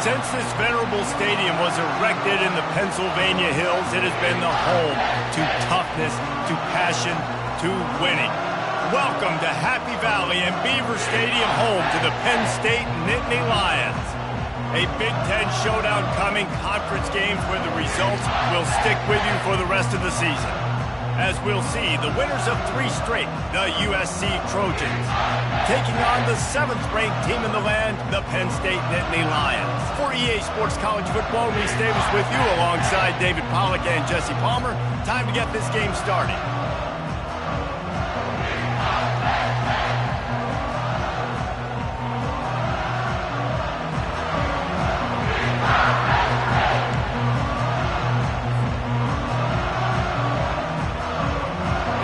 Since this venerable stadium was erected in the Pennsylvania Hills, it has been the home to toughness, to passion, to winning. Welcome to Happy Valley and Beaver Stadium, home to the Penn State Nittany Lions. A Big Ten showdown coming, conference games where the results will stick with you for the rest of the season. As we'll see, the winners of 3 straight, the USC Trojans, taking on the 7th-ranked team in the land, the Penn State Nittany Lions. For EA Sports College Football, Reese Davis with you alongside David Pollack and Jesse Palmer. Time to get this game started.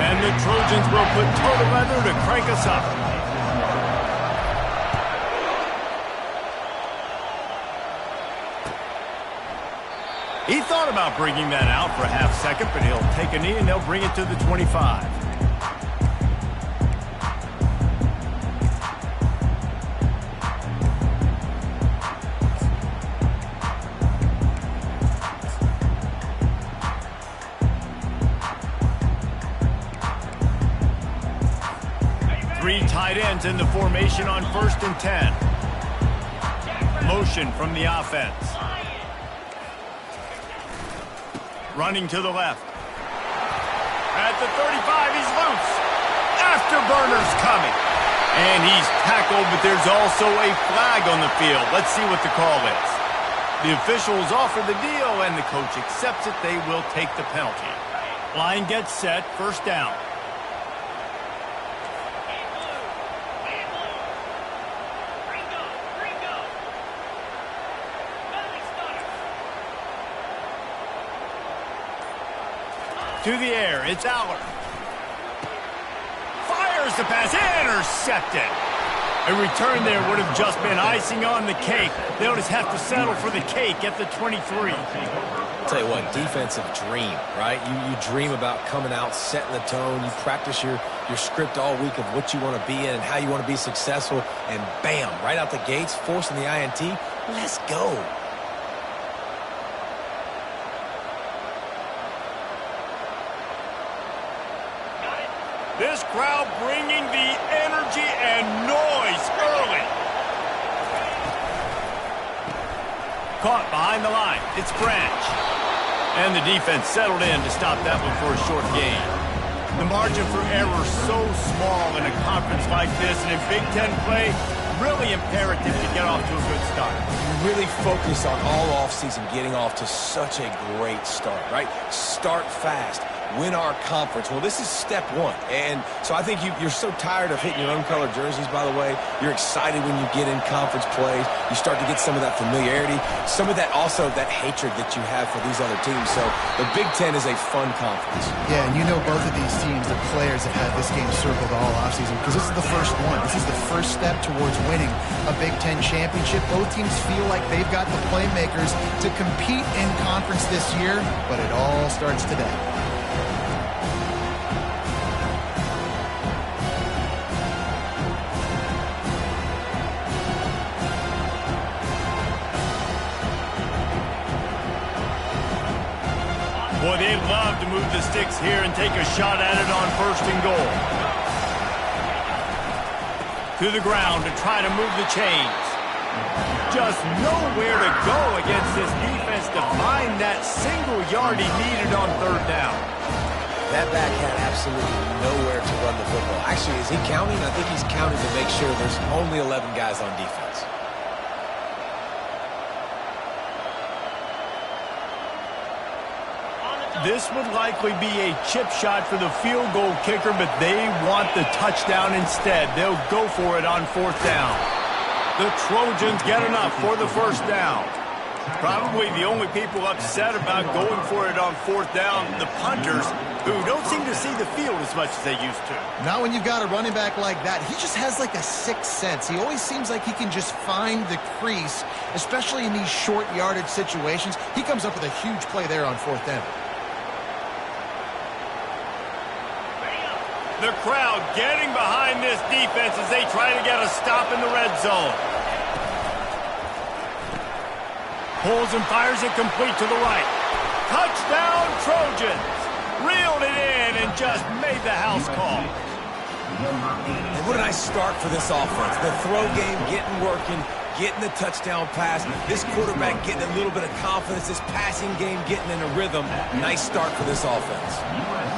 And the Trojans will put total leather to crank us up. He thought about bringing that out for a half second, but he'll take a knee and they'll bring it to the 25. Tight ends in the formation on 1st and 10. Motion from the offense. Running to the left. At the 35, he's loose. Afterburner's coming. And he's tackled, but there's also a flag on the field. Let's see what the call is. The officials offer the deal, and the coach accepts it. They will take the penalty. Line gets set, 1st down. To the air, it's Aller. Fires the pass, intercepted. A return there would have just been icing on the cake. They'll just have to settle for the cake at the 23. I'll tell you what, defensive dream, right? You dream about coming out, setting the tone. You practice your script all week of what you want to be in and how you want to be successful. And bam, right out the gates, forcing the INT. Let's go. This crowd bringing the energy and noise early. Caught behind the line. It's Branch. And the defense settled in to stop that one for a short gain. The margin for error so small in a conference like this, and in Big Ten play, really imperative to get off to a good start. You really focus on all offseason getting off to such a great start, right? Start fast. Win our conference. Well, this is step 1. And so I think you're so tired of hitting your own colored jerseys, by the way. You're excited when you get in conference plays. You start to get some of that familiarity, some of that also that hatred that you have for these other teams. So the Big Ten is a fun conference. Yeah, and you know both of these teams, the players have had this game circled all offseason because this is the first one. This is the first step towards winning a Big Ten championship. Both teams feel like they've got the playmakers to compete in conference this year, but it all starts today. Boy, they'd love to move the sticks here and take a shot at it on 1st and goal. To the ground to try to move the chains. Just nowhere to go against this defense to find that single yard he needed on 3rd down. That back had absolutely nowhere to run the football. Actually, is he counting? I think he's counting to make sure there's only 11 guys on defense. This would likely be a chip shot for the field goal kicker, but they want the touchdown instead. They'll go for it on 4th down. The Trojans get enough for the 1st down. Probably the only people upset about going for it on 4th down, the punters, who don't seem to see the field as much as they used to. Not when you've got a running back like that. He just has like a sixth sense. He always seems like he can just find the crease, especially in these short yardage situations. He comes up with a huge play there on 4th down. The crowd getting behind this defense as they try to get a stop in the red zone. Pulls and fires it complete to the right. Touchdown, Trojans! Reeled it in and just made the house call. And what a nice start for this offense. The throw game getting working, getting the touchdown pass. This quarterback getting a little bit of confidence. This passing game getting in a rhythm. Nice start for this offense.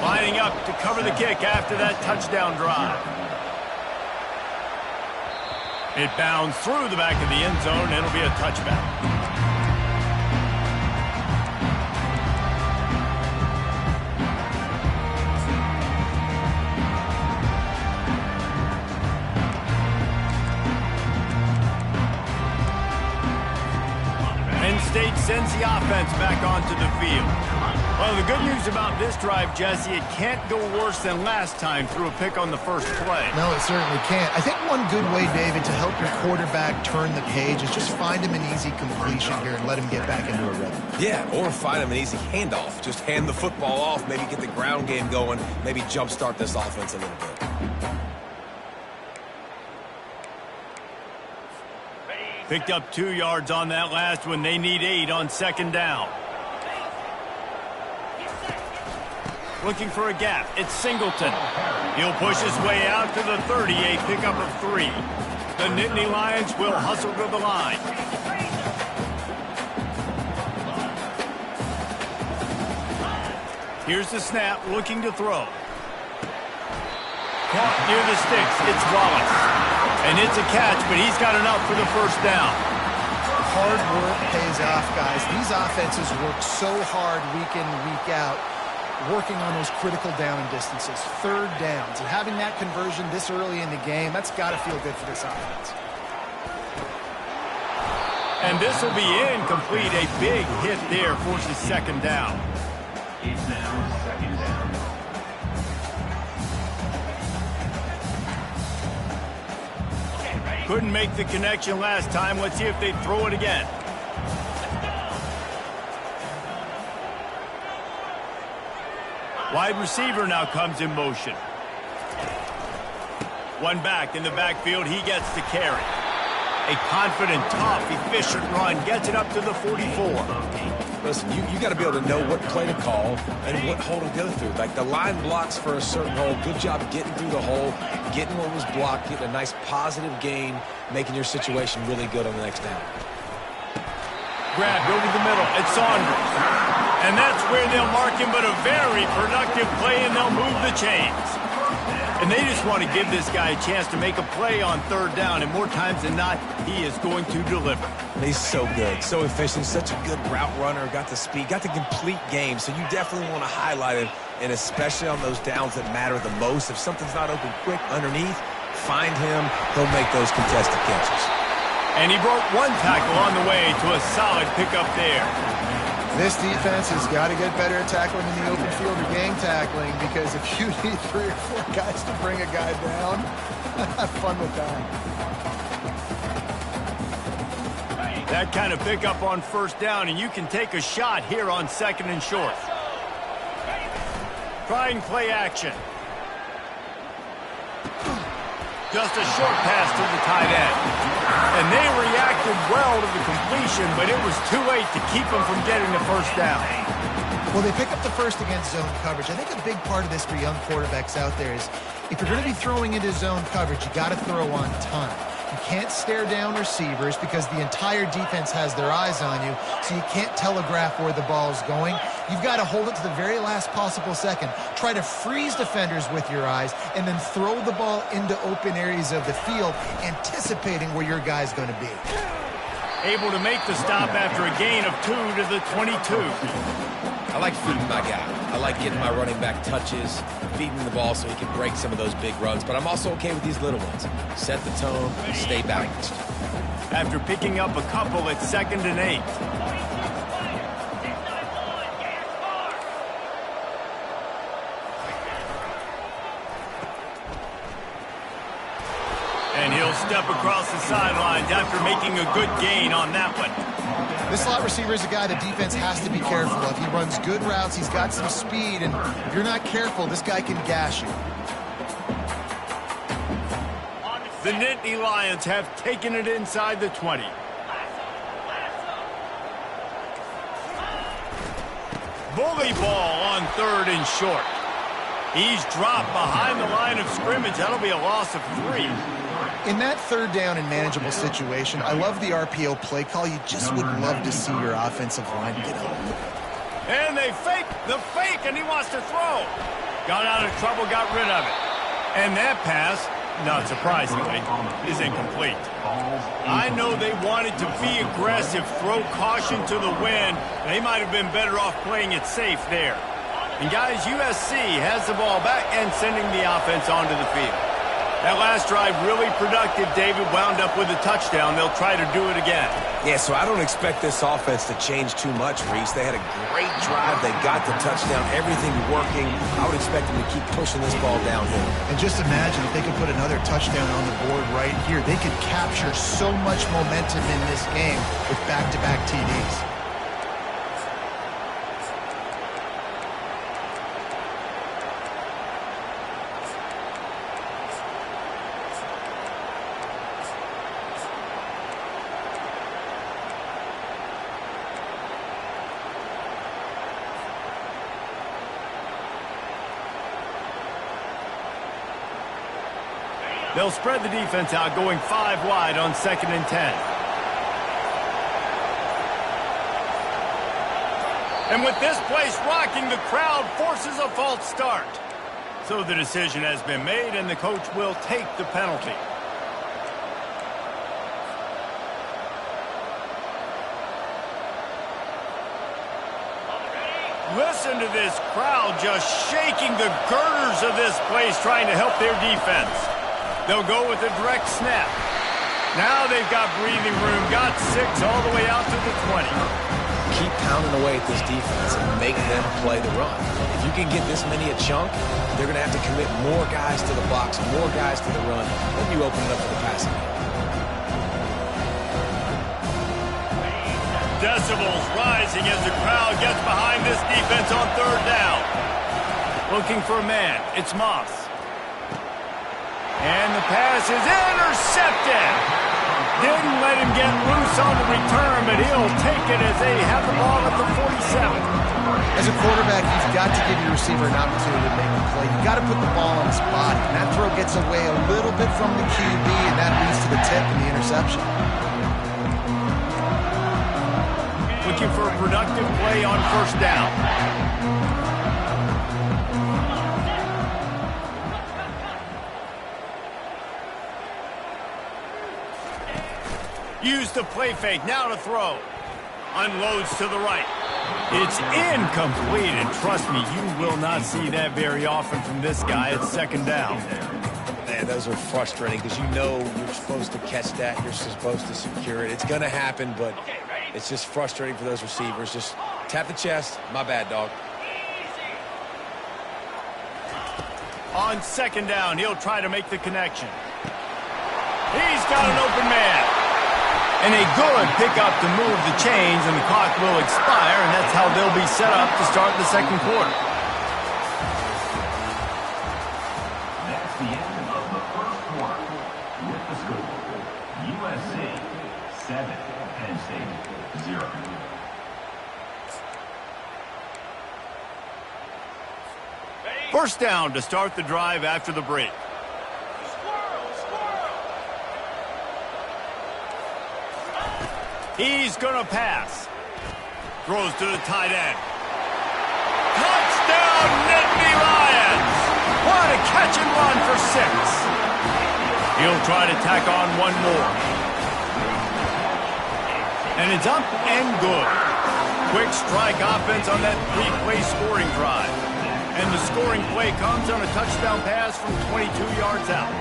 Lining up to cover the kick after that touchdown drive. It bounds through the back of the end zone. It'll be a touchback. State sends the offense back onto the field. Well, the good news about this drive, Jesse, it can't go worse than last time through a pick on the first play. No, it certainly can't. I think one good way, David, to help your quarterback turn the page is just find him an easy completion here and let him get back into a rhythm. Yeah, or find him an easy handoff. Just hand the football off, maybe get the ground game going, maybe jumpstart this offense a little bit. Picked up 2 yards on that last one. They need 8 on second down. Looking for a gap. It's Singleton. He'll push his way out to the 30, a pickup of 3. The Nittany Lions will hustle to the line. Here's the snap, looking to throw. Caught near the sticks. It's Wallace. And it's a catch, but he's got enough for the first down. Hard work pays off, guys. These offenses work so hard week in, week out, working on those critical down and distances, third downs. And having that conversion this early in the game, that's got to feel good for this offense. And this will be incomplete. A big hit there forces second down. It's now second down. Couldn't make the connection last time. Let's see if they throw it again. Wide receiver now comes in motion. One back in the backfield. He gets the carry. A confident, tough, efficient run. Gets it up to the 44. Listen, you got to be able to know what play to call and what hole to go through. Like the line blocks for a certain hole. Good job getting through the hole, getting what was blocked, getting a nice positive gain, making your situation really good on the next down. Grabbed over the middle. It's Saunders. And that's where they'll mark him, but a very productive play, and they'll move the chains. And they just want to give this guy a chance to make a play on third down, and more times than not, he is going to deliver. He's so good, so efficient, such a good route runner, got the speed, got the complete game, so you definitely want to highlight it, and especially on those downs that matter the most. If something's not open quick underneath, find him, he'll make those contested catches. And he broke one tackle on the way to a solid pickup there. This defense has got to get better at tackling in the open field or gang tackling, because if you need 3 or 4 guys to bring a guy down, have fun with that. That kind of pickup on first down, and you can take a shot here on second and short. Trying play action. Just a short pass to the tight end. And they reacted well to the completion, but it was too late to keep them from getting the first down. Well, they pick up the first against zone coverage. I think a big part of this for young quarterbacks out there is if you're going to be throwing into zone coverage, you got to throw on time. You can't stare down receivers because the entire defense has their eyes on you, so you can't telegraph where the ball is going. You've got to hold it to the very last possible second. Try to freeze defenders with your eyes and then throw the ball into open areas of the field, anticipating where your guy's going to be. Able to make the stop after a gain of 2 to the 22. I like feeding my guy. I like getting my running back touches, feeding the ball so he can break some of those big runs. But I'm also okay with these little ones. Set the tone, stay balanced. After picking up a couple at 2nd and 8. And he'll step across the sidelines after making a good gain on that one. This slot receiver is a guy the defense has to be careful of. He runs good routes, he's got some speed, and if you're not careful, this guy can gash you. The Nittany Lions have taken it inside the 20. Bully ball on 3rd and short. He's dropped behind the line of scrimmage. That'll be a loss of 3. In that 3rd down and manageable situation, I love the RPO play call. You just would love to see your offensive line get a little. And they fake the fake, and he wants to throw. Got out of trouble, got rid of it. And that pass, not surprisingly, is incomplete. I know they wanted to be aggressive, throw caution to the wind. They might have been better off playing it safe there. And guys, USC has the ball back and sending the offense onto the field. That last drive really productive. David wound up with a touchdown. They'll try to do it again. Yeah, so I don't expect this offense to change too much, Reese. They had a great drive. They got the touchdown. Everything working. I would expect them to keep pushing this ball downhill. And just imagine if they could put another touchdown on the board right here. They could capture so much momentum in this game with back-to-back TDs. They'll spread the defense out, going 5 wide on 2nd and 10. And with this place rocking, the crowd forces a false start. So the decision has been made, and the coach will take the penalty. Listen to this crowd just shaking the girders of this place, trying to help their defense. They'll go with a direct snap. Now they've got breathing room, got 6 all the way out to the 20. Keep pounding away at this defense and make them play the run. If you can get this many a chunk, they're going to have to commit more guys to the box, more guys to the run. Then you open it up for the passing game. Decibels rising as the crowd gets behind this defense on 3rd down. Looking for a man. It's Moss. And the pass is intercepted. Didn't let him get loose on the return, but he'll take it as they have the ball at the 47. As a quarterback, you've got to give your receiver an opportunity to make a play. You've got to put the ball on his body. And that throw gets away a little bit from the QB, and that leads to the tip and the interception. Looking for a productive play on 1st down. Use the play fake, now to throw. Unloads to the right. It's incomplete, and trust me, you will not see that very often from this guy at 2nd down. Man, those are frustrating because you know you're supposed to catch that. You're supposed to secure it. It's going to happen, but it's just frustrating for those receivers. Just tap the chest. My bad, dog. On 2nd down, he'll try to make the connection. He's got an open man. And a good pickup to move the chains, and the clock will expire, and that's how they'll be set up to start the 2nd quarter. That's the end of the 1st quarter. With the score, USC 7, Penn State 0. First down to start the drive after the break. He's going to pass. Throws to the tight end. Touchdown, Nittany Lions! What a catch and run for 6. He'll try to tack on one more. And it's up and good. Quick strike offense on that 3-play scoring drive. And the scoring play comes on a touchdown pass from 22 yards out.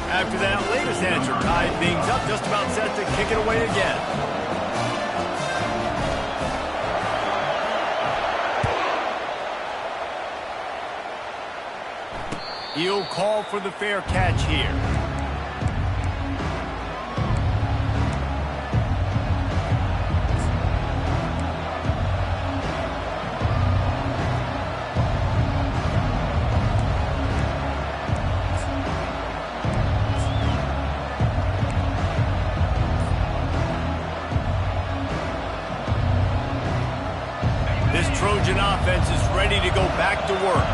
After that latest answer tied things up, just about set to kick it away again. He'll call for the fair catch here. Trojan offense is ready to go back to work.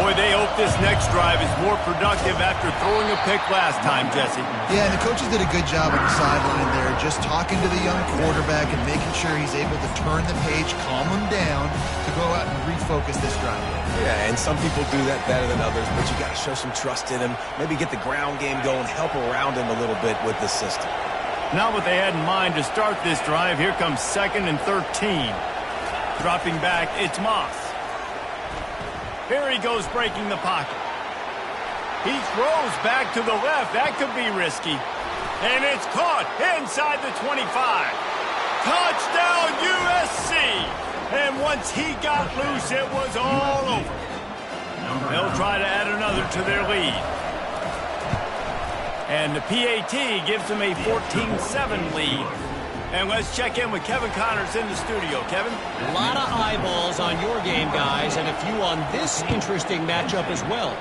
Boy, they hope this next drive is more productive after throwing a pick last time, Jesse. Yeah, and the coaches did a good job on the sideline there, just talking to the young quarterback and making sure he's able to turn the page, calm him down, to go out and refocus this drive. Yeah, and some people do that better than others, but you got to show some trust in him, maybe get the ground game going, help around him a little bit with the system. Not what they had in mind to start this drive. Here comes 2nd and 13. Dropping back, it's Moss. Here he goes breaking the pocket. He throws back to the left. That could be risky. And it's caught inside the 25. Touchdown USC. And once he got loose, it was all over. They'll try to add another to their lead. And the PAT gives them a 14-7 lead. And let's check in with Kevin Connors in the studio. Kevin? A lot of eyeballs on your game, guys, and a few on this interesting matchup as well.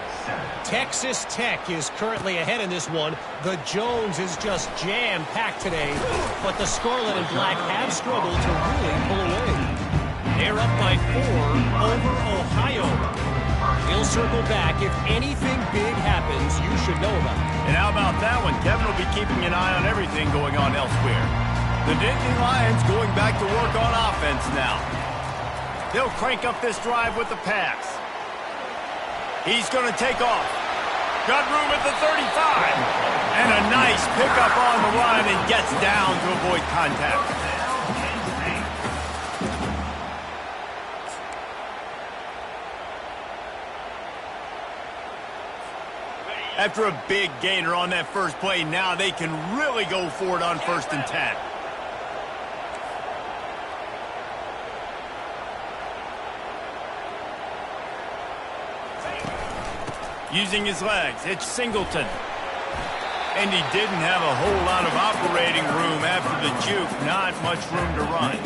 Texas Tech is currently ahead in this one. The Jones is just jam-packed today, but the Scarlet and Black have struggled to really pull away. They're up by 4 over Ohio. He'll circle back. If anything big happens, you should know about it. And how about that one? Kevin will be keeping an eye on everything going on elsewhere. The Nittany Lions going back to work on offense now. They'll crank up this drive with the pass. He's going to take off. Got room at the 35. And a nice pickup on the run and gets down to avoid contact. After a big gainer on that first play, now they can really go for it on 1st and 10. Using his legs, it's Singleton. And he didn't have a whole lot of operating room after the juke. Not much room to run.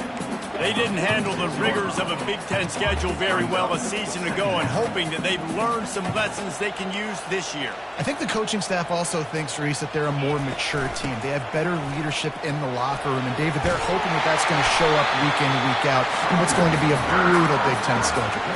They didn't handle the rigors of a Big Ten schedule very well a season ago, and hoping that they've learned some lessons they can use this year. I think the coaching staff also thinks, Reese, that they're a more mature team. They have better leadership in the locker room. And, David, they're hoping that that's going to show up week in and week out in what's going to be a brutal Big Ten schedule.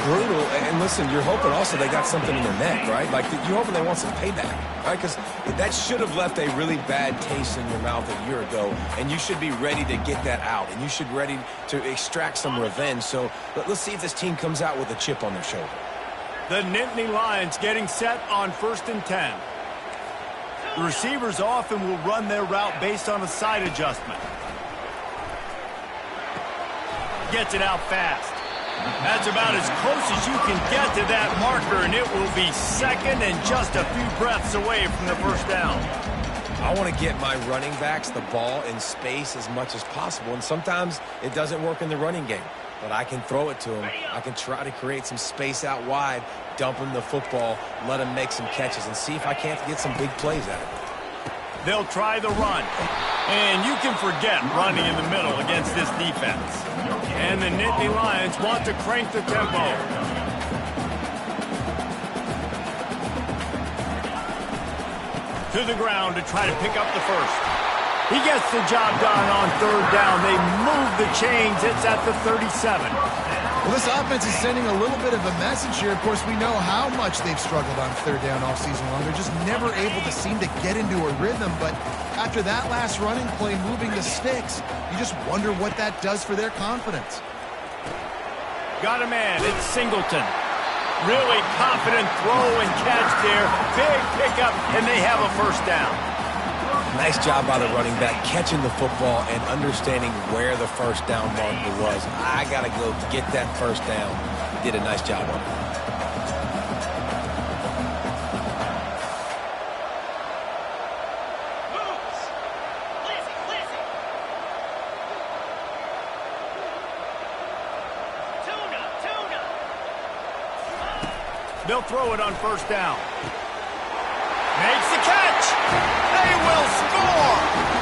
Brutal. And listen, you're hoping also they got something in their neck, right? Like, you're hoping they want some payback, right? Because that should have left a really bad taste in your mouth a year ago, and you should be ready to get that out, and you should be ready to extract some revenge. So let's see if this team comes out with a chip on their shoulder. The Nittany Lions getting set on 1st and 10. The receivers often will run their route based on a side adjustment. Gets it out fast. That's about as close as you can get to that marker, and it will be 2nd and just a few breaths away from the first down. I want to get my running backs the ball in space as much as possible, and sometimes it doesn't work in the running game. But I can throw it to them. I can try to create some space out wide, dump them the football, let them make some catches, and see if I can't get some big plays out of it. They'll try the run. And you can forget running in the middle against this defense. And the Nittany Lions want to crank the tempo. To the ground to try to pick up the first. He gets the job done on 3rd down. They move the chains. It's at the 37. Well, this offense is sending a little bit of a message here. Of course, we know how much they've struggled on 3rd down all season long. They're just never able to seem to get into a rhythm. But after that last running play, moving the sticks, you just wonder what that does for their confidence. Got a man. It's Singleton. Really confident throw and catch there. Big pickup, and they have a 1st down. Nice job by the running back, catching the football and understanding where the 1st down marker was. I got to go get that 1st down. He did a nice job on it. They'll throw it on 1st down. Makes the catch. They will score.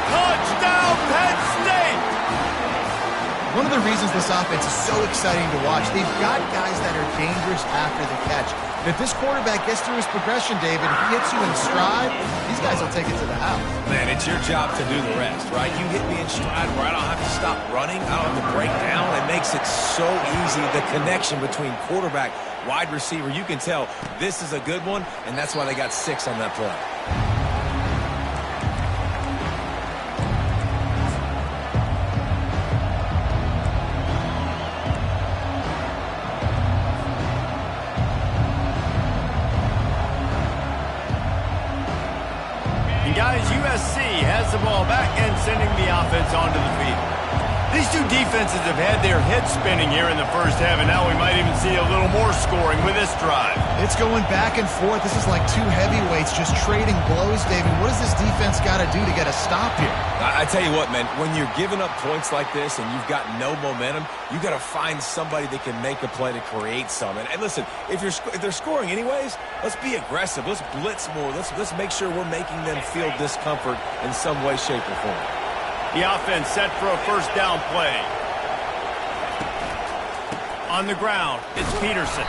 Touchdown, Penn State. One of the reasons this offense is so exciting to watch. They've got guys that are dangerous after the catch. And if this quarterback gets through his progression, David, if he hits you in stride, these guys will take it to the house. Man, it's your job to do the rest, right? You hit me in stride where I don't have to stop running. I don't have to break down. It makes it so easy, the connection between quarterback, wide receiver. You can tell this is a good one, and that's why they got 6 on that play. Guys, USC has the ball back and sending the offense onto the field. These two defenses have had their heads spinning here in the first half, and now we might even see a little more scoring with this drive. It's going back and forth. This is like two heavyweights just trading blows, David. What does this defense got to do to get a stop here? I tell you what, man, when you're giving up points like this and you've got no momentum, you got to find somebody that can make a play to create some. And listen, if they're scoring anyways, let's be aggressive. Let's blitz more. Let's make sure we're making them feel discomfort in some way, shape, or form. The offense set for a first down play. On the ground, it's Peterson.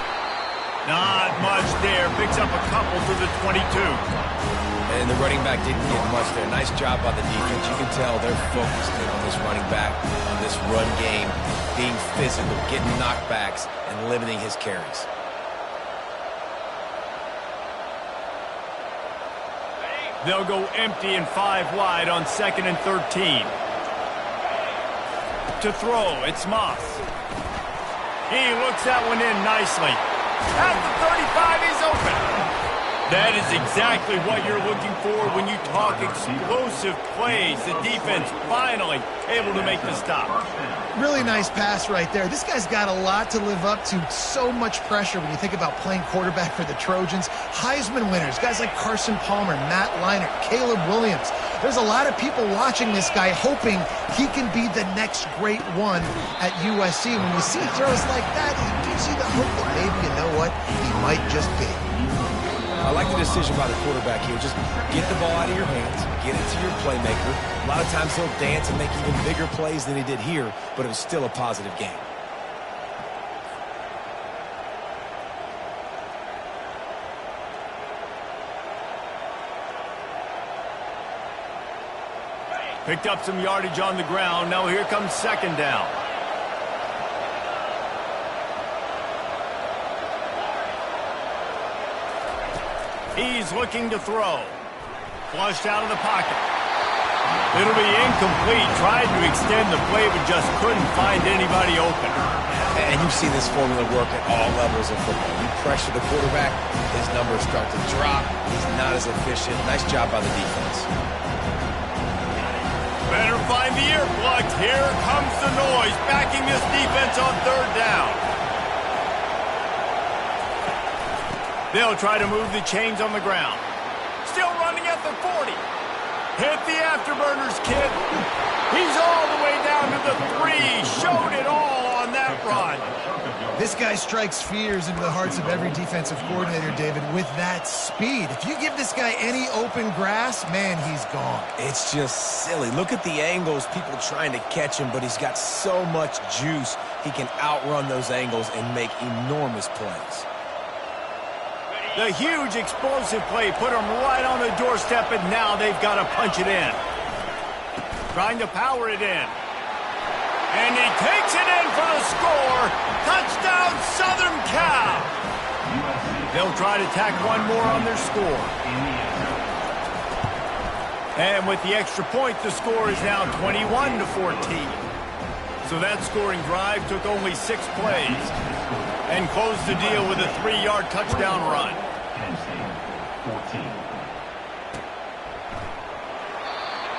Not much there. Picks up a couple to the 22. And the running back didn't get much there. Nice job by the defense. You can tell they're focused in on this running back, on this run game, being physical, getting knockbacks, and limiting his carries. They'll go empty and 5 wide on 2nd and 13. To throw, it's Moss. He looks that one in nicely. At the 35, he's open. That is exactly what you're looking for when you talk explosive plays. The defense finally able to make the stop. Really nice pass right there. This guy's got a lot to live up to. So much pressure when you think about playing quarterback for the Trojans. Heisman winners, guys like Carson Palmer, Matt Leinart, Caleb Williams. There's a lot of people watching this guy hoping he can be the next great one at USC. When you see throws like that, it gives you the hope that maybe, you know what, he might just be. I like the decision by the quarterback here. Just get the ball out of your hands, get it to your playmaker. A lot of times he'll dance and make even bigger plays than he did here, but it was still a positive game. Picked up some yardage on the ground. Now here comes 2nd down. He's looking to throw. Flushed out of the pocket. It'll be incomplete. Tried to extend the play, but just couldn't find anybody open. And you see this formula work at all levels of football. You pressure the quarterback, his numbers start to drop. He's not as efficient. Nice job by the defense. Better find the earplugs. Here comes the noise, backing this defense on 3rd down. They'll try to move the chains on the ground. Still running at the 40. Hit the afterburners, kid. He's all the way down to the 3. Showed it all on that run. This guy strikes fears into the hearts of every defensive coordinator, David, with that speed. If you give this guy any open grass, man, he's gone. It's just silly. Look at the angles, people trying to catch him, but he's got so much juice. He can outrun those angles and make enormous plays. The huge explosive play put him right on the doorstep, and now they've got to punch it in. Trying to power it in. And he takes it in for the score. Touchdown, Southern Cal. They'll try to tack one more on their score. And with the extra point, the score is now 21-14. So that scoring drive took only 6 plays and closed the deal with a 3-yard touchdown run.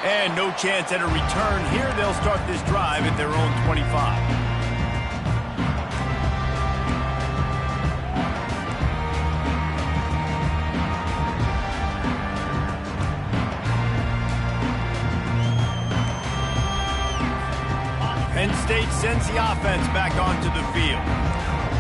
And no chance at a return here. They'll start this drive at their own 25. Penn State sends the offense back onto the field.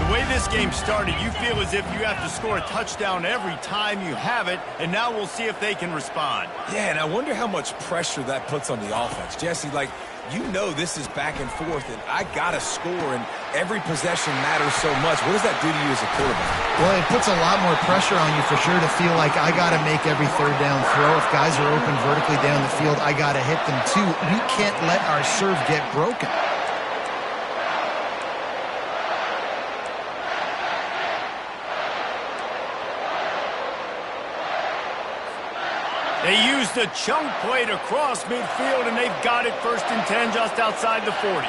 The The way this game started, you feel as if you have to score a touchdown every time you have it, and now we'll see if they can respond. Yeah, and I wonder how much pressure that puts on the offense. Jesse, like, you know this is back and forth, and I got to score, and every possession matters so much. What does that do to you as a quarterback? Well, it puts a lot more pressure on you for sure to feel like I got to make every third down throw. If guys are open vertically down the field, I got to hit them too. We can't let our serve get broken. They used a chunk play to cross midfield, and they've got it 1st and 10 just outside the 40.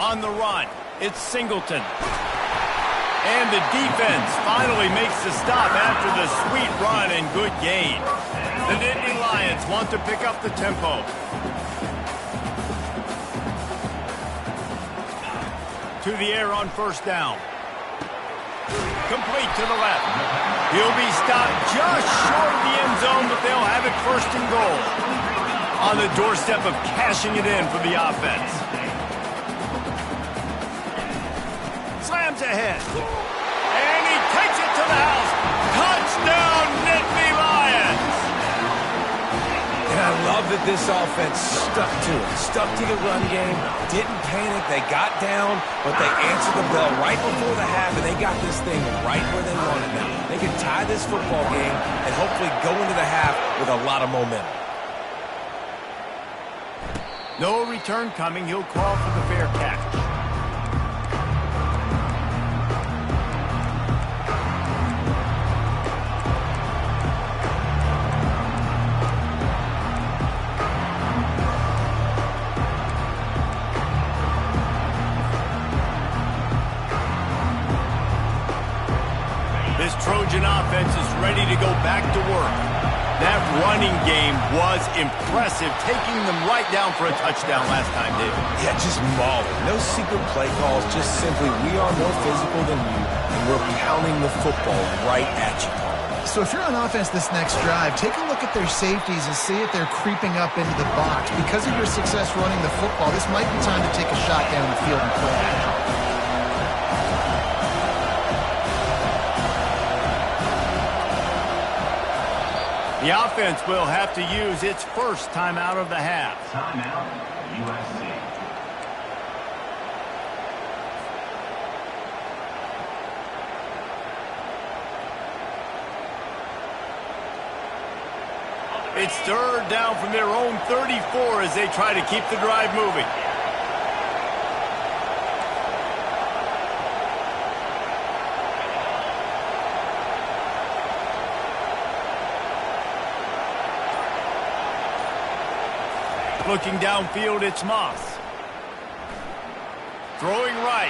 On the run, it's Singleton. And the defense finally makes the stop after the sweet run and good gain. The Nittany Lions want to pick up the tempo. To the air on 1st down. Complete to the left. He'll be stopped just short of the end zone, but they'll have it 1st and goal. On the doorstep of cashing it in for the offense. Slams ahead. And he takes it to the house. Touchdown, Nittany Lions! And I love that this offense stuck to it. Stuck to the run game. Didn't panic. They got down, but they answered the bell right before the half, and they got this thing right where they wanted now. They can tie this football game and hopefully go into the half with a lot of momentum. No return coming. He'll call for the fair catch. This Trojan offense is ready to go back to work. That running game was impressive, taking them right down for a touchdown last time, David. Yeah, just mauling. No secret play calls, just simply we are more physical than you, and we're pounding the football right at you. So if you're on offense this next drive, take a look at their safeties and see if they're creeping up into the box. Because of your success running the football, this might be time to take a shot down the field and play action. The offense will have to use its 1st timeout of the half. Timeout, USC. It's 3rd down from their own 34 as they try to keep the drive moving. Looking downfield, it's Moss. Throwing right.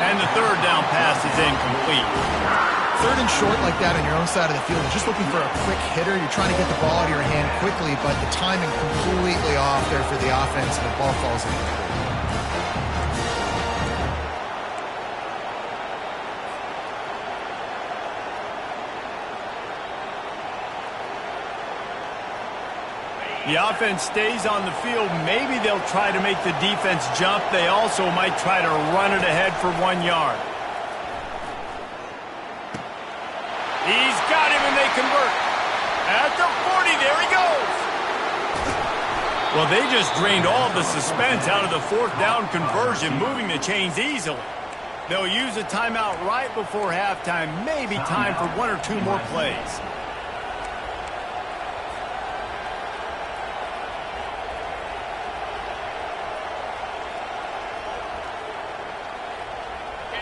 And the 3rd down pass is incomplete. 3rd and short like that on your own side of the field. You're just looking for a quick hitter. You're trying to get the ball out of your hand quickly, but the timing completely off there for the offense, and the ball falls in. The offense stays on the field. Maybe they'll try to make the defense jump. They also might try to run it ahead for 1 yard. He's got him, and they convert. At the 40, there he goes. Well, they just drained all the suspense out of the 4th down conversion, moving the chains easily. They'll use a timeout right before halftime. Maybe time for 1 or 2 more plays.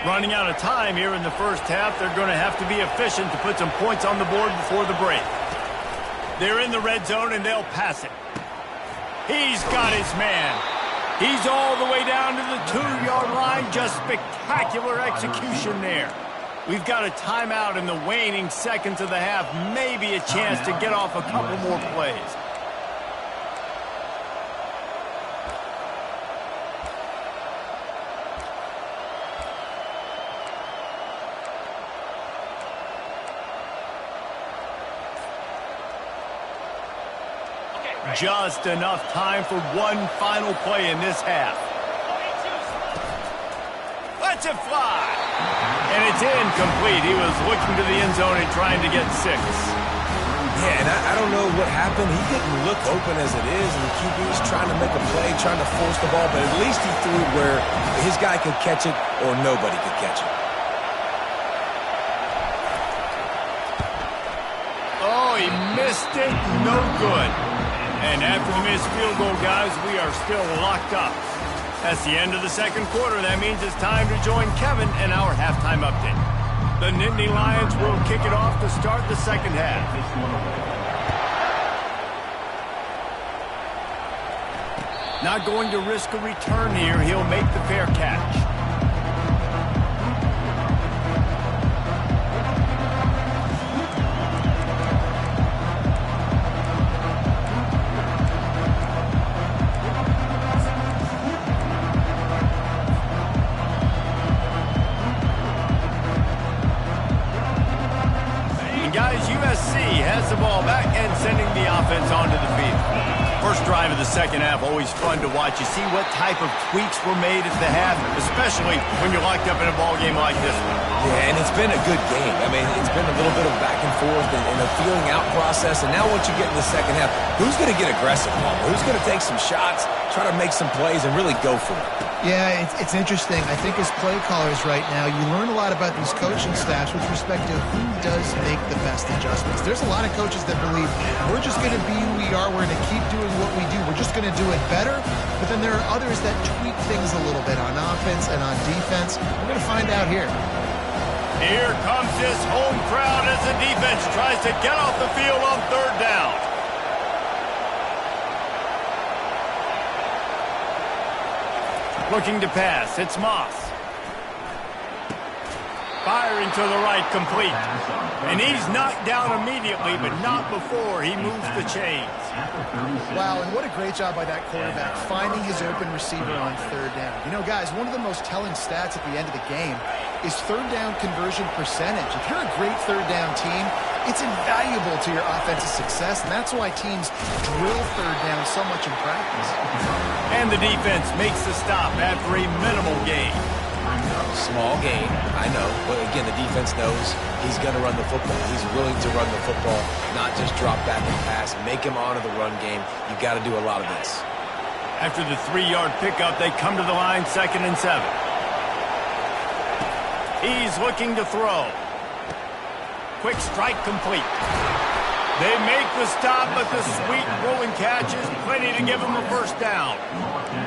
Running out of time here in the 1st half. They're going to have to be efficient to put some points on the board before the break. They're in the red zone, and they'll pass it. He's got his man. He's all the way down to the 2-yard line. Just spectacular execution there. We've got a timeout in the waning seconds of the half. Maybe a chance to get off a couple more plays. Just enough time for one final play in this half. Lets it fly. And it's incomplete. He was looking to the end zone and trying to get 6. Yeah, and I don't know what happened. He didn't look open as it is, and the QB's trying to make a play, trying to force the ball, but at least he threw it where his guy could catch it or nobody could catch it. Oh, he missed it. No good. And after the missed field goal, guys, we are still locked up. That's the end of the second quarter. That means it's time to join Kevin in our halftime update. The Nittany Lions will kick it off to start the second half. Not going to risk a return here. He'll make the fair catch. Has the ball back and sending the offense onto the field. First drive of the second half, always fun to watch. You see what type of tweaks were made at the half, especially when you're locked up in a ball game like this one. Yeah, and it's been a good game. I mean, it's been a little bit of back and forth and a feeling out process. And now once you get in the second half, who's going to get aggressive, Palmer? Who's going to take some shots, try to make some plays, and really go for it? Yeah, it's interesting. I think as play callers right now, you learn a lot about these coaching staffs with respect to who does make the best adjustments. There's a lot of coaches that believe we're just going to be who we are. We're going to keep doing what we do. We're just going to do it better. But then there are others that tweak things a little bit on offense and on defense. We're going to find out here. Here comes this home crowd as the defense tries to get off the field on third down. Looking to pass. It's Moss. Firing to the right, complete. And he's knocked down immediately, but not before he moves the chains. Wow, and what a great job by that quarterback, finding his open receiver on third down. You know, guys, one of the most telling stats at the end of the game is third down conversion percentage. If you're a great third down team, it's invaluable to your offensive success, and that's why teams drill third down so much in practice. And the defense makes the stop after a minimal gain. Small gain, I know, but again, the defense knows he's going to run the football. He's willing to run the football, not just drop back and pass, make him honor the run game. You got to do a lot of this. After the 3-yard pickup, they come to the line, 2nd and 7. He's looking to throw. Quick strike complete. They make the stop, but the sweet rolling catch is plenty to give him a first down.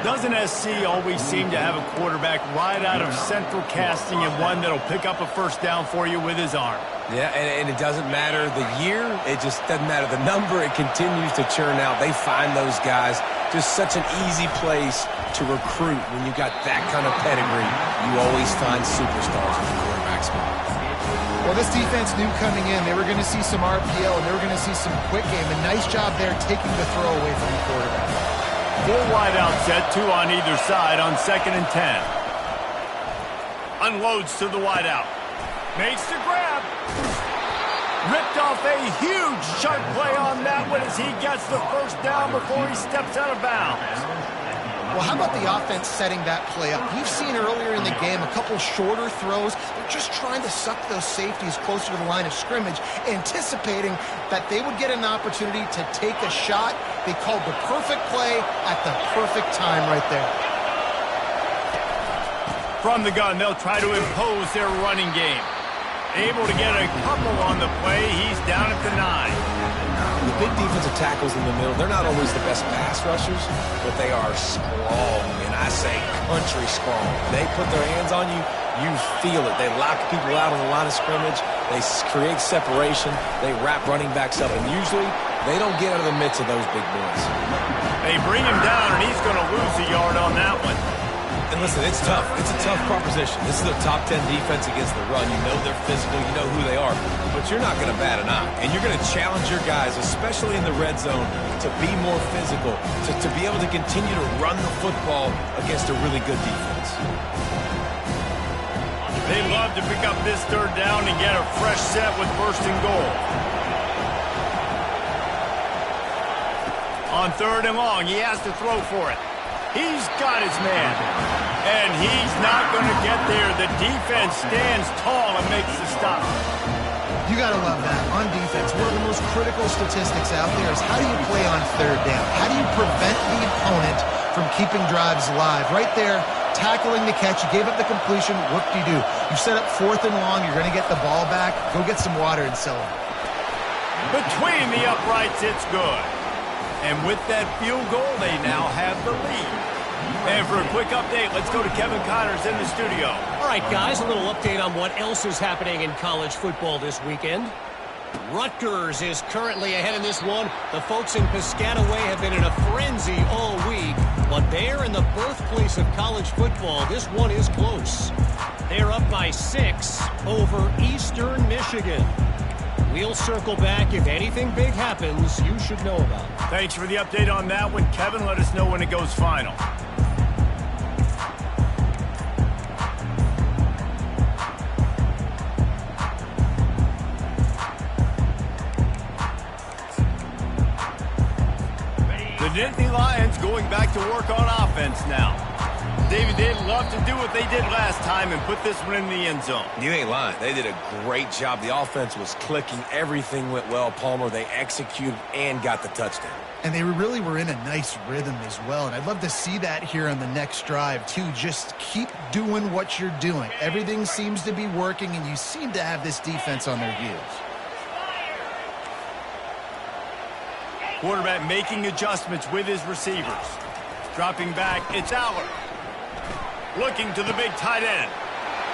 Doesn't SC always seem to have a quarterback right out of central casting and one that'll pick up a first down for you with his arm? Yeah, and it doesn't matter the year. It just doesn't matter the number. It continues to churn out. They find those guys. Just such an easy place to recruit when you got that kind of pedigree. You always find superstars in the quarterback spot. Well, this defense knew coming in they were going to see some RPO and they were going to see some quick game. A nice job there taking the throw away from the quarterback. 4 wide out set, 2 on either side on 2nd and 10. Unloads to the wide out. Makes the grab. Ripped off a huge sharp play on that one as he gets the first down before he steps out of bounds. Well, how about the offense setting that play up? You've seen earlier in the game a couple shorter throws. They're just trying to suck those safeties closer to the line of scrimmage, anticipating that they would get an opportunity to take a shot. They called the perfect play at the perfect time right there. From the gun, they'll try to impose their running game. Able to get a couple on the play. He's down at the 9. The big defensive tackles in the middle, they're not always the best pass rushers, but they are strong, and I say country strong. They put their hands on you, you feel it. They lock people out on the line of scrimmage. They create separation. They wrap running backs up, and usually they don't get out of the midst of those big boys. They bring him down, and he's going to lose a yard on that one. And listen, it's tough. It's a tough proposition. This is a top 10 defense against the run. You know they're physical. You know who they are. But you're not going to bat an eye. And you're going to challenge your guys, especially in the red zone, to be more physical, to be able to continue to run the football against a really good defense. They love to pick up this third down and get a fresh set with 1st and goal. On 3rd and long, he has to throw for it. He's got his man. And he's not going to get there. The defense stands tall and makes the stop. You got to love that. On defense, one of the most critical statistics out there is how do you play on 3rd down? How do you prevent the opponent from keeping drives alive? Right there, tackling the catch. You gave up the completion. Whoop-de-doo. You set up 4th and long. You're going to get the ball back. Go get some water and celebrate. Between the uprights, it's good. And with that field goal, they now have the lead. And for a quick update, let's go to Kevin Connors in the studio. All right, guys, a little update on what else is happening in college football this weekend. Rutgers is currently ahead in this one. The folks in Piscataway have been in a frenzy all week, but they're in the birthplace of college football. This one is close. They're up by 6 over Eastern Michigan. We'll circle back. If anything big happens, you should know about it. Thanks for the update on that one, Kevin. Let us know when it goes final. The Nittany Lions going back to work on offense now. David, they'd love to do what they did last time and put this one in the end zone. You ain't lying. They did a great job. The offense was clicking. Everything went well, Palmer. They executed and got the touchdown. And they really were in a nice rhythm as well. And I'd love to see that here on the next drive, too. Just keep doing what you're doing. Everything seems to be working, and you seem to have this defense on their heels. Quarterback making adjustments with his receivers. Dropping back, it's Aller. Looking to the big tight end.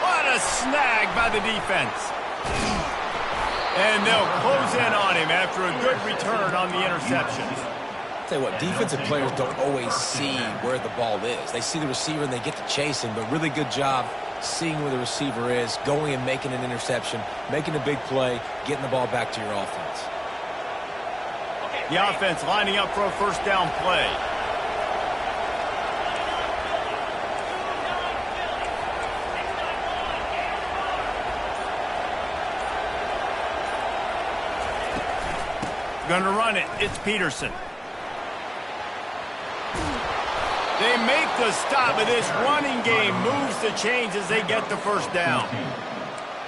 What a snag by the defense. And they'll close in on him after a good return on the interception. Tell you what, defensive players don't always see where the ball is. They see the receiver and they get to chase him, but really good job seeing where the receiver is, going and making an interception, making a big play, getting the ball back to your offense. The offense lining up for a first down play. Going to run it. It's Peterson. They make the stop, but this running game moves the chains as they get the first down.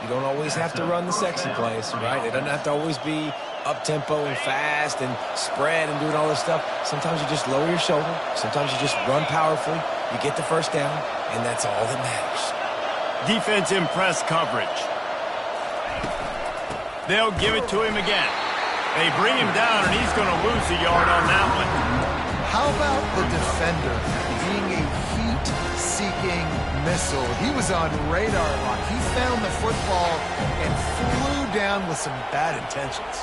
You don't always have to run the sexy plays, right? It doesn't have to always be up-tempo and fast and spread and doing all this stuff. Sometimes you just lower your shoulder. Sometimes you just run powerfully. You get the first down, and that's all that matters. Defense in press coverage. They'll give it to him again. They bring him down, and he's going to lose a yard on that one. How about the defender being a heat-seeking missile? He was on radar lock. He found the football and flew down with some bad intentions.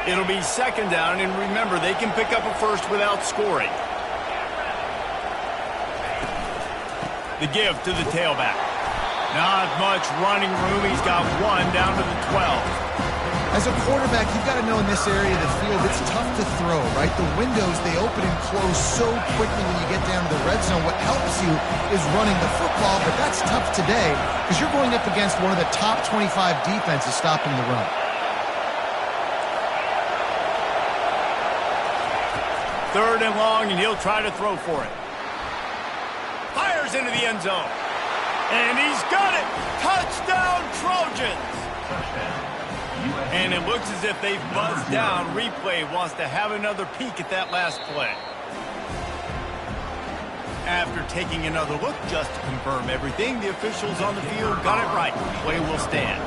It'll be second down, and remember, they can pick up a first without scoring. The give to the tailback. Not much running room. He's got one down to the 12. As a quarterback, you've got to know in this area of the field, it's tough to throw, right? The windows, they open and close so quickly when you get down to the red zone. What helps you is running the football, but that's tough today because you're going up against one of the top 25 defenses stopping the run. Third and long, and he'll try to throw for it. Fires into the end zone. And he's got it. Touchdown, Trojans. And it looks as if they've buzzed down. Replay wants to have another peek at that last play. After taking another look just to confirm everything, the officials on the field got it right. Play will stand.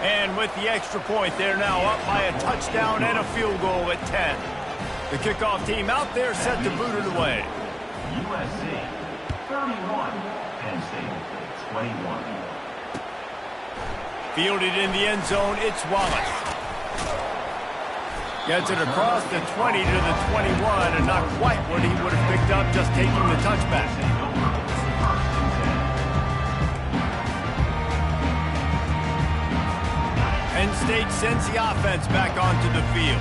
And with the extra point, they're now up by a touchdown and a field goal at 10. The kickoff team out there set to boot it away. USC 31, Penn State 21. Fielded in the end zone, it's Wallace. Gets it across the 20 to the 21, and not quite what he would have picked up just taking the touchback. Penn State sends the offense back onto the field.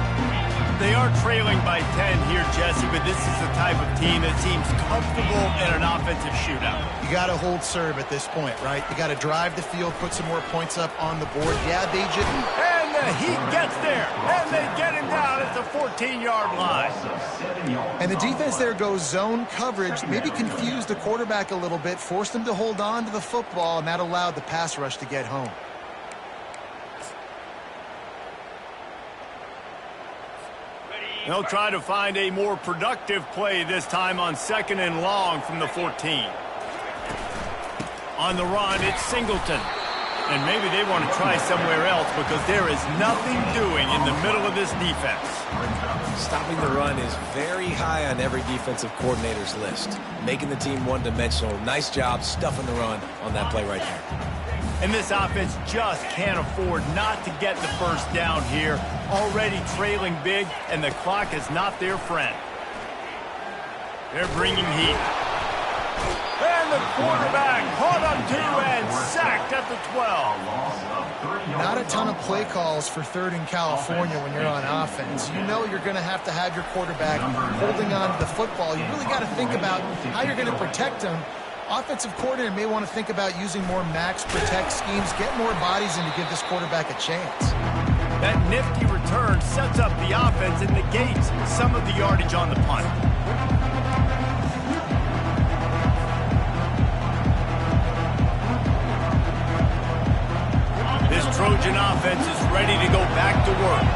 They are trailing by 10 here, Jesse, but this is the type of team that seems comfortable in an offensive shootout. You got to hold serve at this point, right? You got to drive the field, put some more points up on the board. Yeah, they just... And the Heat gets there, and they get him down out at the 14-yard line. And the defense there goes zone coverage, maybe confused the quarterback a little bit, forced him to hold on to the football, and that allowed the pass rush to get home. They'll try to find a more productive play this time on 2nd and long from the 14. On the run, it's Singleton. And maybe they want to try somewhere else because there is nothing doing in the middle of this defense. Stopping the run is very high on every defensive coordinator's list. Making the team one-dimensional. Nice job stuffing the run on that play right there. And this offense just can't afford not to get the first down here. Already trailing big, and the clock is not their friend. They're bringing heat. And the quarterback caught up to and sacked at the 12. Not a ton of play calls for 3rd in California when you're on offense. You know you're going to have your quarterback holding on to the football. You really got to think about how you're going to protect him. Offensive coordinator may want to think about using more max protect schemes, get more bodies in to give this quarterback a chance. That nifty return sets up the offense and negates some of the yardage on the punt. This Trojan offense is ready to go back to work.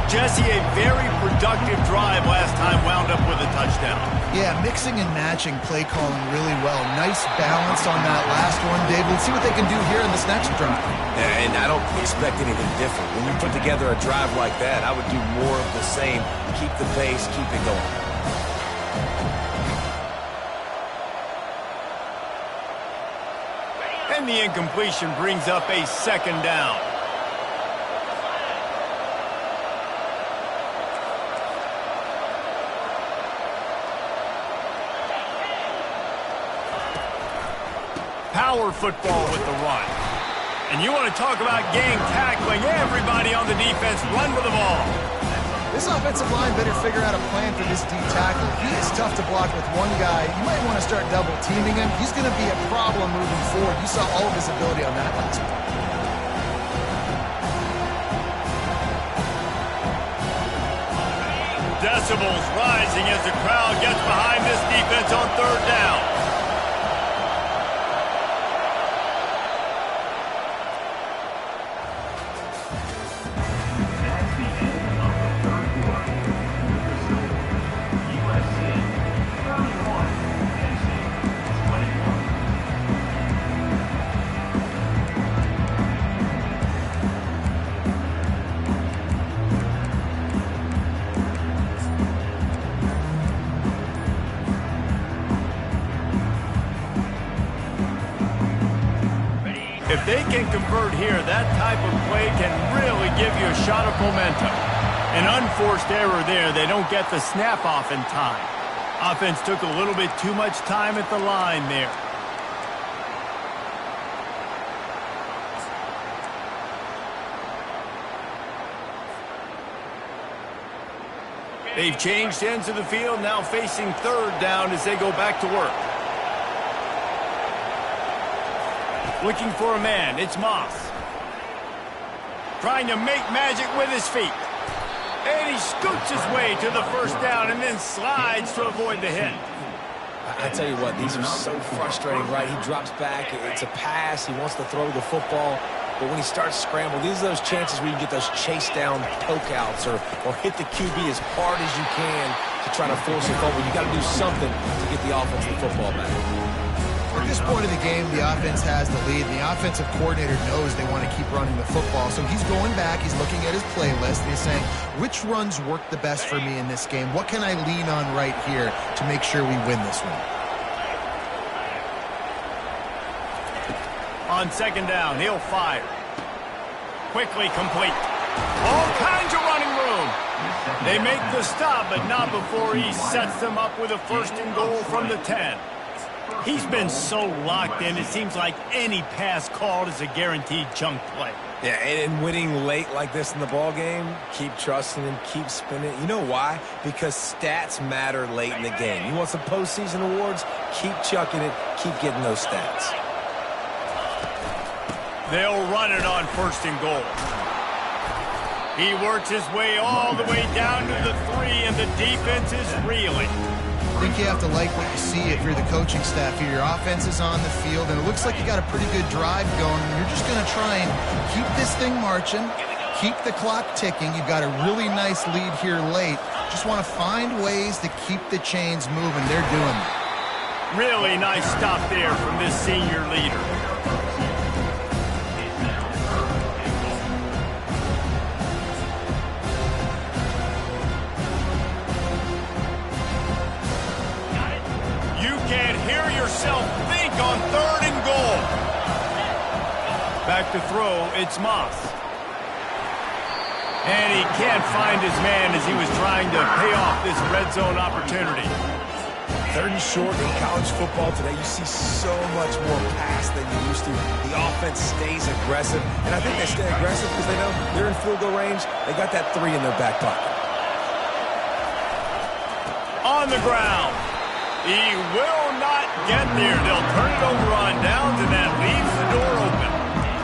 Jesse, a very productive drive last time wound up with a touchdown. Yeah, mixing and matching play calling really well. Nice balance on that last one, Dave. Let's see what they can do here in this next drive. Yeah, and I don't expect anything different. When you put together a drive like that, I would do more of the same. Keep the pace, keep it going. And the incompletion brings up a 2nd down. Power football with the run. And you want to talk about gang tackling. Everybody on the defense run with the ball. This offensive line better figure out a plan for this D tackle. He is tough to block with one guy. You might want to start double teaming him. He's going to be a problem moving forward. You saw all of his ability on that last one. Decibels rising as the crowd gets behind this defense on 3rd down. If they can convert here, that type of play can really give you a shot of momentum. An unforced error there. They don't get the snap off in time. Offense took a little bit too much time at the line there. They've changed ends of the field, now facing 3rd down as they go back to work. Looking for a man, it's Moss. Trying to make magic with his feet. And he scoots his way to the 1st down and then slides to avoid the hit. I tell you what, these are so frustrating, right? He drops back, it's a pass, he wants to throw the football, but when he starts scrambling, these are those chances where you get those chase down poke outs or hit the QB as hard as you can to try to force it forward. You got to do something to get the offense the football back. At this point in the game, the offense has the lead, and the offensive coordinator knows they want to keep running the football. So he's going back, he's looking at his playlist, and he's saying, which runs work the best for me in this game? What can I lean on right here to make sure we win this one? On 2nd down, he'll fire. Quickly complete. All kinds of running room. They make the stop, but not before he sets them up with a 1st and goal from the 10. He's been so locked in, it seems like any pass called is a guaranteed chunk play. Yeah, and winning late like this in the ball game, keep trusting him, keep spinning. You know why? Because stats matter late in the game. You want some postseason awards? Keep chucking it, keep getting those stats. They'll run it on 1st and goal. He works his way all the way down to the 3, and the defense is reeling. I think you have to like what you see if you're the coaching staff here. Your offense is on the field, and it looks like you got a pretty good drive going. You're just going to try and keep this thing marching, keep the clock ticking. You've got a really nice lead here late. Just want to find ways to keep the chains moving. They're doing it. Really nice stop there from this senior leader. You can't hear yourself think on 3rd and goal. Back to throw, it's Moss. And he can't find his man as he was trying to pay off this red zone opportunity. 3rd and short in college football today, you see so much more pass than you used to. The offense stays aggressive, and I think they stay aggressive because they know they're in field goal range. They got that 3 in their back pocket. On the ground. He will not get there. They'll turn it over on downs, and that leaves the door open.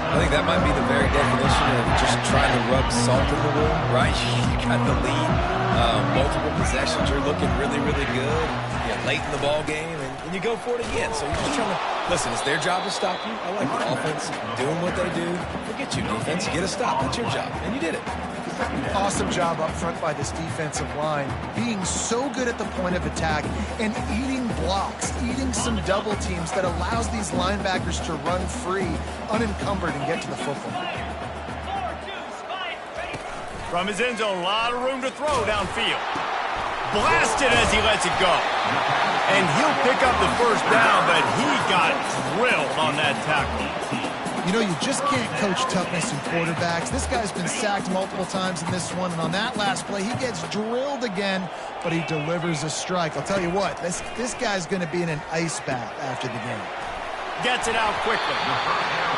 I think that might be the very definition of just trying to rub salt in the wound, right? You got the lead, multiple possessions. You're looking really, really good. Late in the ball game, and you go for it again. So you're just trying to listen. It's their job to stop you. I like the offense doing what they do. Forget you, defense. Get a stop. That's your job, and you did it. Awesome job up front by this defensive line, being so good at the point of attack and eating blocks, eating some double teams that allows these linebackers to run free, unencumbered, and get to the football. From his end zone, a lot of room to throw downfield. Blasted as he lets it go. And he'll pick up the first down, but he got drilled on that tackle. You know, you just can't coach toughness in quarterbacks. This guy's been sacked multiple times in this one, and on that last play, he gets drilled again, but he delivers a strike. I'll tell you what, this guy's going to be in an ice bath after the game. Gets it out quickly.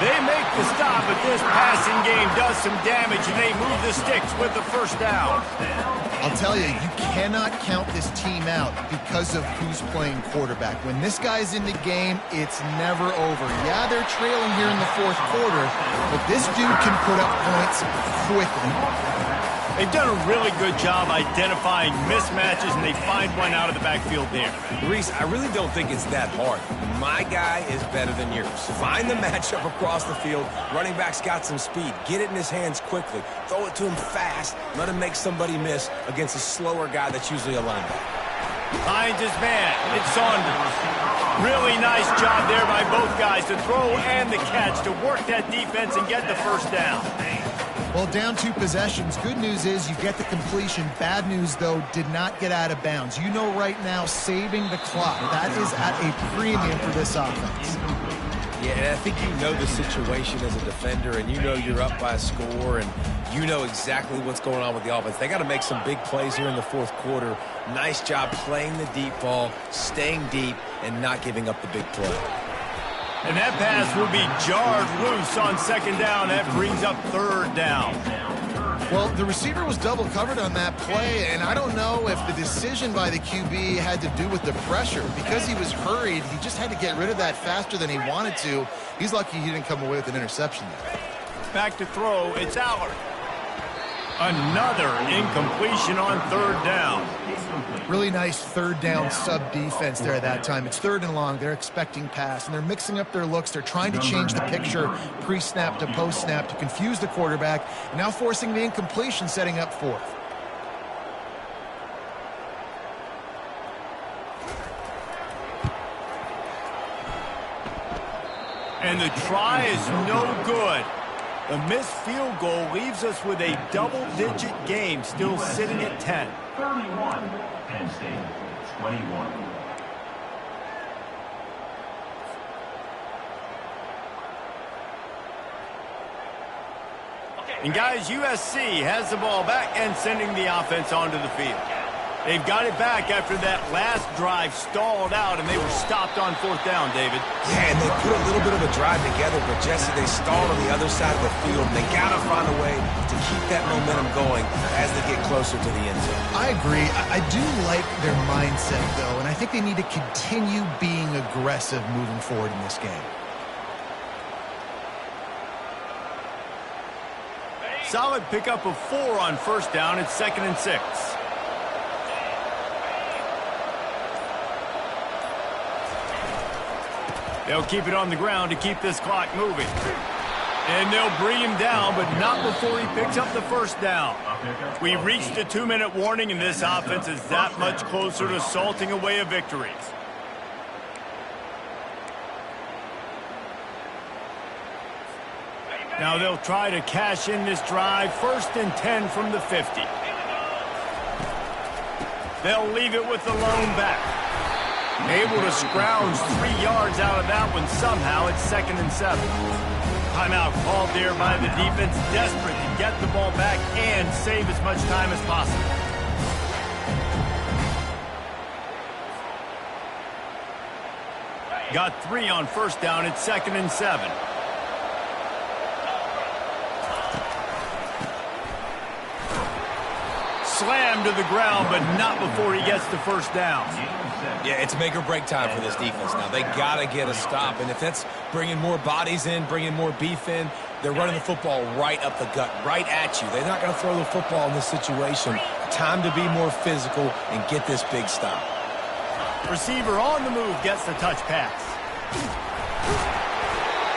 They make the stop, but this passing game does some damage, and they move the sticks with the first down. I'll tell you, you cannot count this team out because of who's playing quarterback. When this guy's in the game, it's never over. Yeah, they're trailing here in the 4th quarter, but this dude can put up points quickly. They've done a really good job identifying mismatches, and they find one out of the backfield there. Reese, I really don't think it's that hard. My guy is better than yours. Find the matchup across the field. Running back's got some speed. Get it in his hands quickly. Throw it to him fast. Let him make somebody miss against a slower guy that's usually a linebacker. Finds his man. It's Saunders. Really nice job there by both guys to throw and the catch to work that defense and get the first down. Well, down 2 possessions. Good news is you get the completion. Bad news, though, did not get out of bounds. You know right now, saving the clock. That is at a premium for this offense. Yeah, and I think you know the situation as a defender, and you know you're up by a score, and you know exactly what's going on with the offense. They got to make some big plays here in the 4th quarter. Nice job playing the deep ball, staying deep, and not giving up the big play. And that pass will be jarred loose on 2nd down. That brings up 3rd down. Well, the receiver was double covered on that play, and I don't know if the decision by the QB had to do with the pressure. Because he was hurried, he just had to get rid of that faster than he wanted to. He's lucky he didn't come away with an interception there. Back to throw, it's Allard. Another incompletion on 3rd down. Really nice 3rd down sub-defense there at that time. It's 3rd and long. They're expecting pass, and they're mixing up their looks. They're trying to change the picture pre-snap to post-snap to confuse the quarterback, and now forcing the incompletion, setting up 4th. And the try is no good. The missed field goal leaves us with a double-digit game, still sitting at 10. 31, Penn State, 21. And guys, USC has the ball back and sending the offense onto the field. They've got it back after that last drive stalled out, and they were stopped on 4th down, David. Yeah, and they put a little bit of a drive together, but Jesse, they stalled on the other side of the field, and they got to find a way to keep that momentum going as they get closer to the end zone. I agree. I do like their mindset, though, and I think they need to continue being aggressive moving forward in this game. Solid pickup of 4 on first down. It's 2nd and 6. They'll keep it on the ground to keep this clock moving. And they'll bring him down, but not before he picks up the first down. We reached a 2-minute warning, and this offense is that much closer to salting away a victory. Now they'll try to cash in this drive. 1st and 10 from the 50. They'll leave it with the lone back. Able to scrounge 3 yards out of that one somehow. It's 2nd and 7. Timeout called there by the defense, desperate to get the ball back and save as much time as possible. Got 3 on first down. It's 2nd and 7. Slammed to the ground, but not before he gets the first down. Yeah, it's make or break time for this defense now. They got to get a stop, and if that's bringing more bodies in, bringing more beef in, they're running the football right up the gut, right at you. They're not going to throw the football in this situation. Time to be more physical and get this big stop. Receiver on the move gets the touch pass.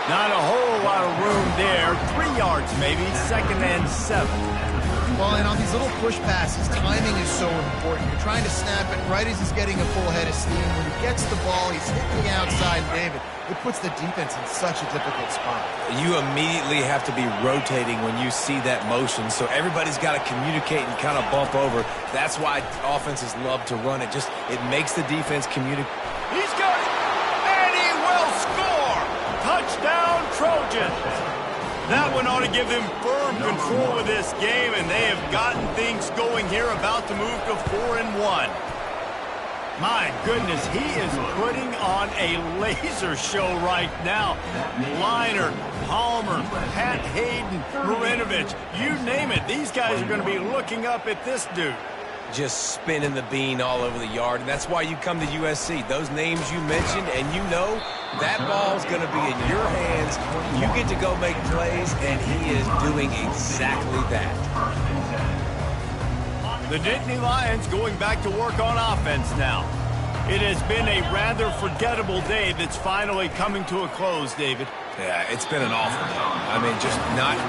Not a whole lot of room there. 3 yards maybe, 2nd and 7. Well, and on these little push passes, timing is so important. You're trying to snap it right as he's getting a full head of steam. When he gets the ball, he's hitting the outside, David. It puts the defense in such a difficult spot. You immediately have to be rotating when you see that motion, so everybody's got to communicate and kind of bump over. That's why offenses love to run it. It makes the defense communicate. He's got it, and he will score! Touchdown, Trojans! That one ought to give them firm control of this game, and they have gotten things going here, about to move to 4-1. My goodness, he is putting on a laser show right now. Liner, Palmer, Pat Hayden, Marinovich, you name it. These guys are going to be looking up at this dude. Just spinning the bean all over the yard, and that's why you come to USC. Those names you mentioned, and you know that ball's going to be in your hands. You get to go make plays, and he is doing exactly that. The Nittany Lions going back to work on offense now. It has been a rather forgettable day that's finally coming to a close, David. Yeah, it's been an awful day. I mean, just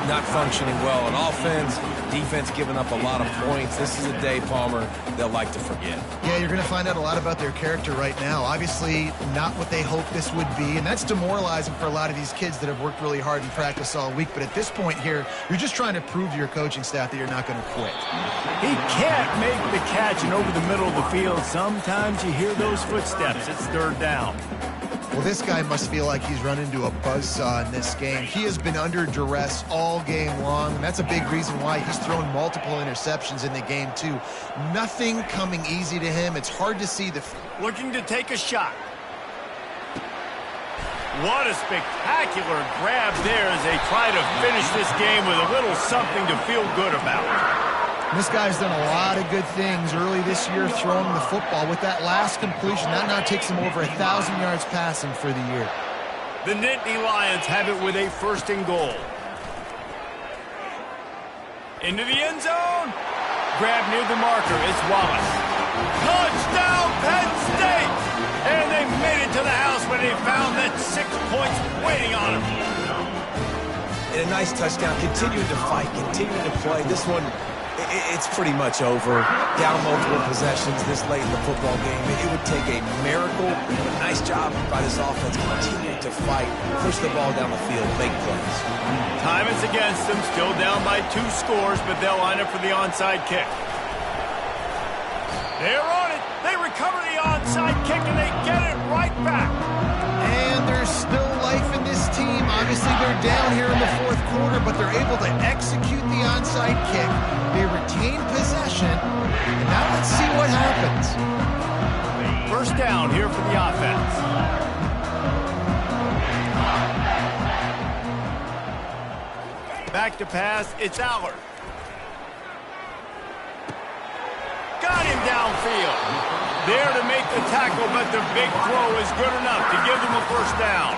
not functioning well on offense, defense giving up a lot of points. This is a day, Palmer, they'll like to forget. Yeah, you're going to find out a lot about their character right now. Obviously, not what they hoped this would be, and that's demoralizing for a lot of these kids that have worked really hard in practice all week. But at this point here, you're just trying to prove to your coaching staff that you're not going to quit. He can't make the catch, and over the middle of the field, sometimes you hear those footsteps. It's 3rd down. Well, this guy must feel like he's run into a buzzsaw in this game. He has been under duress all game long, and that's a big reason why he's thrown multiple interceptions in the game, too. Nothing coming easy to him. It's hard to see the... Looking to take a shot. What a spectacular grab there as they try to finish this game with a little something to feel good about. This guy's done a lot of good things early this year throwing the football. With that last completion, that now takes him over 1,000 yards passing for the year. The Nittany Lions have it with a 1st and goal. Into the end zone. Grab near the marker. It's Wallace. Touchdown, Penn State! And they made it to the house when they found that 6 points waiting on them. And a nice touchdown. Continuing to fight, continuing to play. This one... it's pretty much over. Down multiple possessions this late in the football game. It would take a miracle. A nice job by this offense continuing to fight, push the ball down the field, make plays. Time is against them. Still down by 2 scores, but they'll line up for the onside kick. They're on it. They recover the onside kick, and they get it right back. And there's still life in this team. Obviously, they're down here in the 4th quarter, but they're able to execute the onside kick. They retain possession, and now let's see what happens. 1st down here for the offense. Back to pass, it's Allard. Got him downfield. There to make the tackle, but the big throw is good enough to give them a 1st down.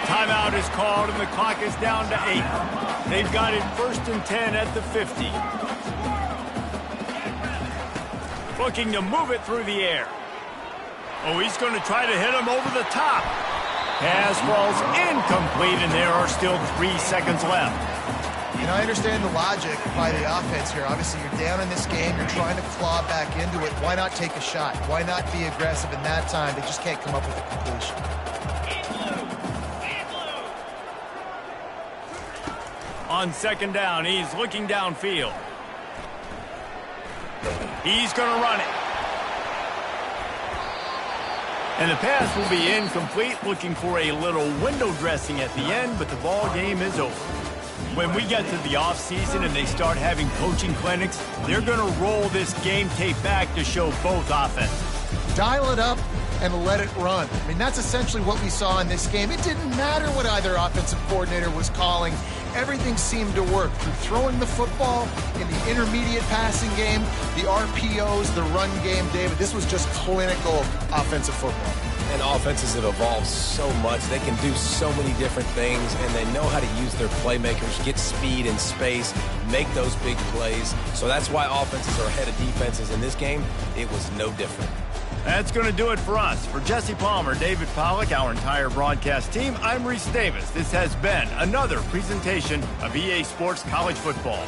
Timeout is called, and the clock is down to 8. They've got it 1st and 10 at the 50. Looking to move it through the air. Oh, he's going to try to hit him over the top. Pass falls incomplete, and there are still 3 seconds left. And I understand the logic by the offense here. Obviously, you're down in this game. You're trying to claw back into it. Why not take a shot? Why not be aggressive in that time? They just can't come up with a completion. On 2nd down, he's looking downfield. He's going to run it. And the pass will be incomplete, looking for a little window dressing at the end, but the ball game is over. When we get to the offseason and they start having coaching clinics, they're going to roll this game tape back to show both offenses. Dial it up and let it run. I mean, that's essentially what we saw in this game. It didn't matter what either offensive coordinator was calling. Everything seemed to work through throwing the football in the intermediate passing game, the RPOs, the run game, David. This was just clinical offensive football. And offenses have evolved so much. They can do so many different things, and they know how to use their playmakers, get speed and space, make those big plays. So that's why offenses are ahead of defenses. In this game, it was no different. That's going to do it for us. For Jesse Palmer, David Pollack, our entire broadcast team, I'm Reese Davis. This has been another presentation of EA Sports College Football.